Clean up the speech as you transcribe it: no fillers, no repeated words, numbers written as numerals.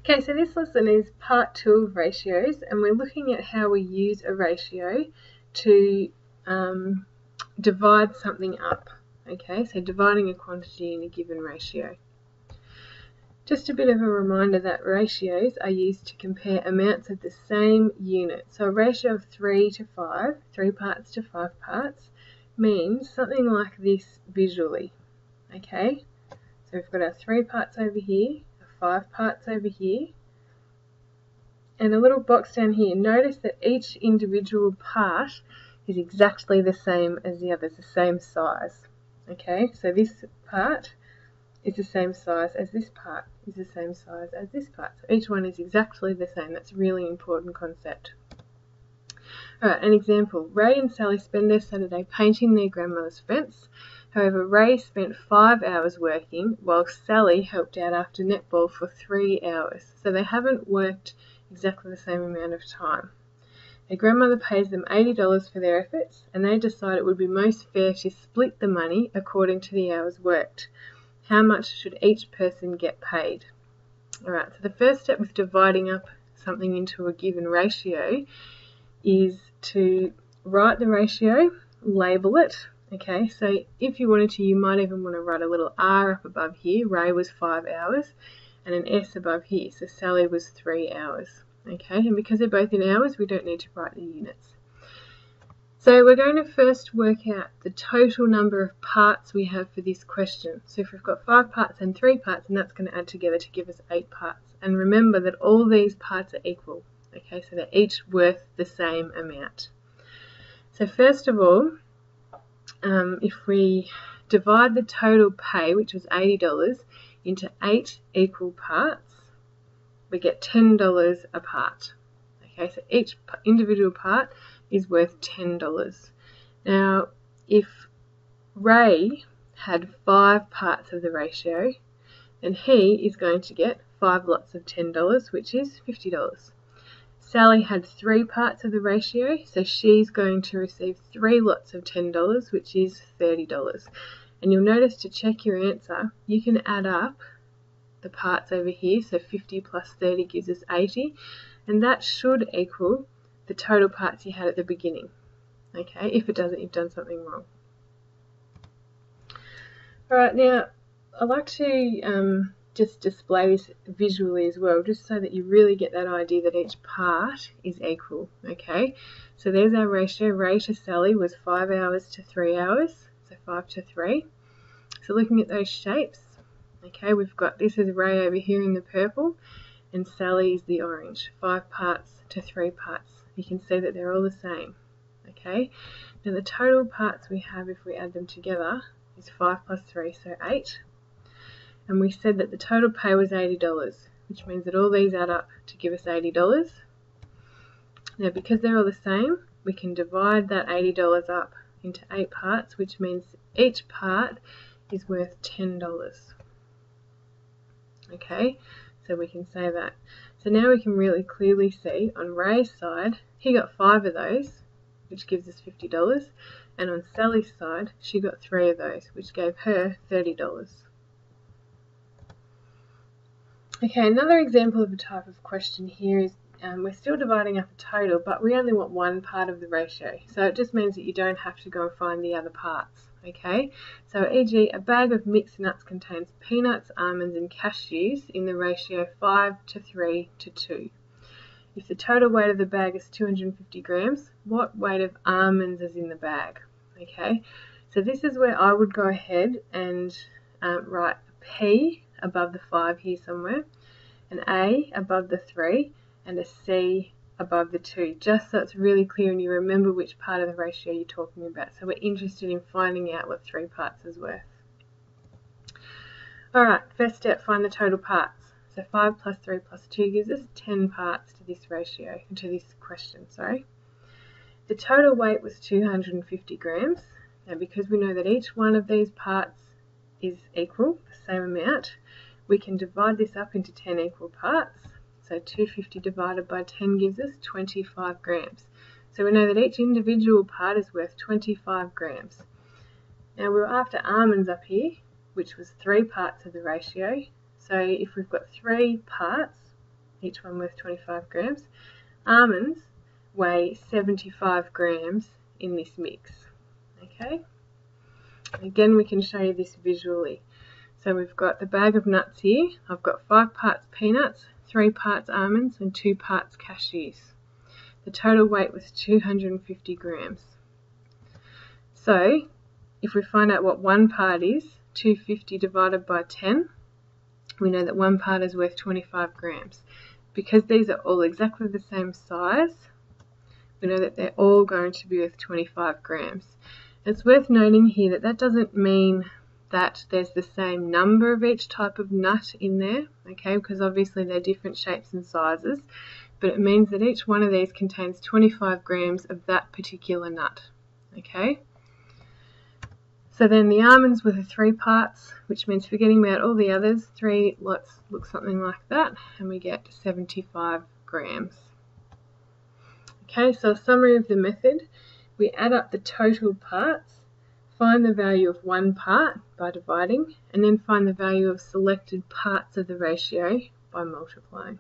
Okay, so this lesson is part 2 of ratios, and we're looking at how we use a ratio to divide something up. Okay, so dividing a quantity in a given ratio. Just a bit of a reminder that ratios are used to compare amounts of the same unit. So a ratio of 3 to 5, 3 parts to 5 parts, means something like this visually. Okay, so we've got our 3 parts over here, our 5 parts over here, and a little box down here. Notice that each individual part is exactly the same as the others, the same size. Okay, so this part is the same size as this part, is the same size as this part. So each one is exactly the same. That's a really important concept. Alright, an example. Ray and Sally spend their Saturday painting their grandmother's fence. However, Ray spent 5 hours working, while Sally helped out after netball for 3 hours. So they haven't worked exactly the same amount of time. Their grandmother pays them $80 for their efforts, and they decide it would be most fair to split the money according to the hours worked. How much should each person get paid? Alright, so the first step with dividing up something into a given ratio is to write the ratio, label it. Okay, so if you wanted to, you might even want to write a little R up above here. Ray was 5 hours, and an S above here, so Sally was 3 hours. Okay, and because they're both in hours, we don't need to write the units. So we're going to first work out the total number of parts we have for this question. So if we've got 5 parts and 3 parts, and that's going to add together to give us 8 parts. And remember that all these parts are equal. Okay, so they're each worth the same amount. So first of all, if we divide the total pay, which was $80, into 8 equal parts, we get $10 a part. Okay, so each individual part is worth $10. Now, if Ray had 5 parts of the ratio, then he is going to get 5 lots of $10, which is $50. Sally had 3 parts of the ratio, so she's going to receive 3 lots of $10, which is $30. And you'll notice to check your answer, you can add up the parts over here, so 50 plus 30 gives us 80, and that should equal the total parts you had at the beginning. Okay, if it doesn't, you've done something wrong. Alright, now I like to just display this visually as well, just so that you really get that idea that each part is equal. Okay, so there's our ratio. Ray to Sally was 5 hours to 3 hours, so 5 to 3. So looking at those shapes, okay, we've got this is Ray over here in the purple, and Sally is the orange. 5 parts to 3 parts. You can see that they're all the same. Okay, now the total parts we have, if we add them together, is 5 plus 3, so 8. And we said that the total pay was $80, which means that all these add up to give us $80. Now, because they're all the same, we can divide that $80 up into 8 parts, which means each part is worth $10. Okay, so we can say that. So now we can really clearly see on Ray's side, he got 5 of those, which gives us $50. And on Sally's side, she got 3 of those, which gave her $30. Okay, another example of a type of question here is we're still dividing up a total, but we only want one part of the ratio. So it just means that you don't have to go and find the other parts. Okay, so e.g. a bag of mixed nuts contains peanuts, almonds and cashews in the ratio 5 to 3 to 2. If the total weight of the bag is 250 grams, what weight of almonds is in the bag? Okay, so this is where I would go ahead and write P above the 5 here somewhere, an A above the 3, and a C above the 2, just so it's really clear and you remember which part of the ratio you're talking about. So we're interested in finding out what 3 parts is worth. Alright, first step, find the total parts. So 5 plus 3 plus 2 gives us 10 parts to this ratio, to this question, sorry. The total weight was 250 grams. Now because we know that each one of these parts is equal, the same amount, we can divide this up into 10 equal parts. So 250 divided by 10 gives us 25 grams. So we know that each individual part is worth 25 grams. Now we were after almonds up here, which was 3 parts of the ratio. So if we've got 3 parts, each one worth 25 grams. Almonds weigh 75 grams in this mix. Okay. Again, we can show you this visually. So we've got the bag of nuts here. I've got 5 parts peanuts, 3 parts almonds, and 2 parts cashews. The total weight was 250 grams. So if we find out what 1 part is, 250 divided by 10, we know that 1 part is worth 25 grams. Because these are all exactly the same size, we know that they're all going to be worth 25 grams. It's worth noting here that that doesn't mean that there's the same number of each type of nut in there, okay, because obviously they're different shapes and sizes, but it means that each one of these contains 25 grams of that particular nut, okay. So then the almonds were the 3 parts, which means forgetting about all the others, 3 lots look something like that, and we get 75 grams. Okay, so a summary of the method. We add up the total parts, find the value of 1 part by dividing, and then find the value of selected parts of the ratio by multiplying.